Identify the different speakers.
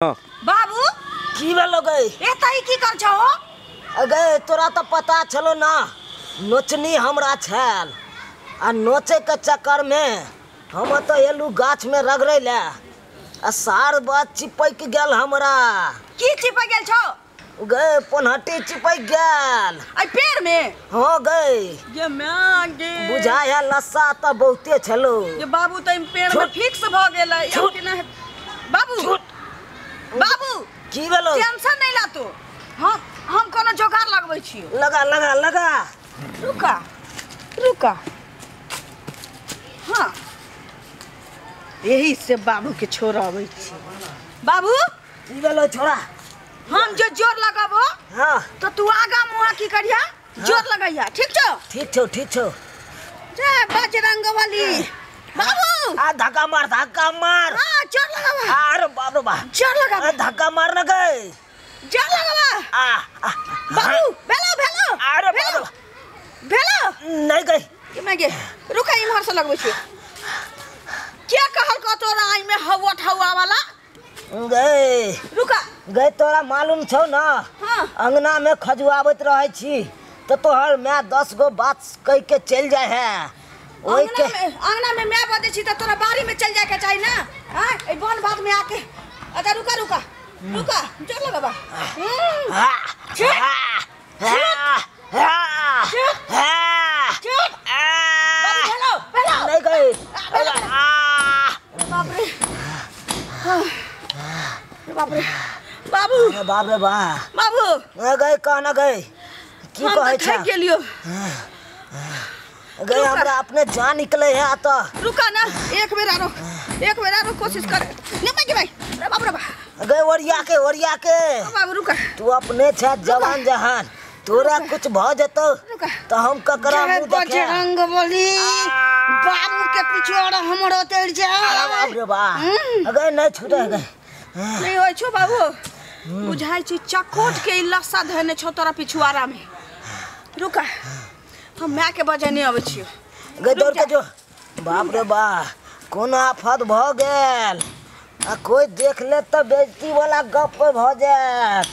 Speaker 1: बाबू
Speaker 2: की भेलो गई
Speaker 1: एतई की कर छो?
Speaker 2: अगे तोरा तो पता चलो ना नोचनी हमरा छल आ नोचे के चक्कर में हम तो एलू गाछ में रगड़े ले आ सार बात चिपक गेल हमरा।
Speaker 1: की चिपक गेल छो?
Speaker 2: गए पनहटी चिपक गेल
Speaker 1: आई पेड़ में।
Speaker 2: हाँ गई
Speaker 1: ये मैं गे
Speaker 2: बुझाया लस्सा तो बहुते छलो।
Speaker 1: ये बाबू तो पेड़ में फिक्स भ गेल है कि ना? बाबू बाबू
Speaker 2: की भेलो?
Speaker 1: टेंशन नहीं ला तू। हम कोनो जोगाड़ लगबै छी।
Speaker 2: लगा लगा लगा
Speaker 1: रुका रुका। हाँ यही से बाबू के छोड़ाबै छी। बाबू
Speaker 2: की भेलो छोड़ा?
Speaker 1: हम जो जोर लगाबो
Speaker 2: हाँ
Speaker 1: तो तू आगा मुआ की करिया जोर लगाइया। ठीक छो?
Speaker 2: ठीक छो ठीक छो।
Speaker 1: जय बजरंगबली। बाबू
Speaker 2: आ धक्का मार
Speaker 1: हाँ जोर लगाबा।
Speaker 2: अरे बाप रे बाप
Speaker 1: जोर लगाबा।
Speaker 2: धक्का मार न गए
Speaker 1: जोर लगाबा। बाबू भेलो भेलो।
Speaker 2: अरे बाप रे बाप
Speaker 1: भेलो
Speaker 2: नहीं गई
Speaker 1: कि मैं गे रुका इमहर से लगबै छी। क्या कहल का तोरा आई में हवा ठवा वाला?
Speaker 2: गए
Speaker 1: रुका
Speaker 2: गए तोरा मालूम छौ ना?
Speaker 1: हाँ
Speaker 2: अंगना में खजुआवत रहे छी तो तोहर मैं 10 गो बात कह के चल जाए है। ओई के
Speaker 1: अंगना में मैं बदे छी तो तोरा बारी में चल जाए के चाहिए ना? हां ए बन बात में आके अच्छा रुका रुका रुका जोर लगाबा। भेलो भेलो
Speaker 2: नहीं गई
Speaker 1: बाप रे बाप रे बाबू
Speaker 2: बाप रे बाप
Speaker 1: बाबू
Speaker 2: गए कहना गए की
Speaker 1: हम
Speaker 2: कहे
Speaker 1: तो
Speaker 2: छ
Speaker 1: थक गेलियो।
Speaker 2: गए हमरा अपने जान निकले है तो
Speaker 1: रुका ना एक बेर आरो कोशिश कर नहीं मैं भाई अरे बाप रे बाप
Speaker 2: गए ओरिया के
Speaker 1: बाबू रुका
Speaker 2: तू अपने छ जवान जहान तोरा कुछ भ जतो तो हम ककरा मुंह देखे।
Speaker 1: बजरंगबली बाबू के पिछोड़ा हमरो तेड़ जा।
Speaker 2: बाप रे बाप अगे नहीं छूटे गए
Speaker 1: नहीं होय छो बाबू बुझाई छी चकोट के लस्सा धने छो तोरा पिछुआरा में। रुका हम मैं के बजे नहीं आवे छी।
Speaker 2: गए दौड़ के जो बाप रे बाप कोन आफत भ गेल आ कोई देख ले तो बेइज्जती वाला गप भ जात।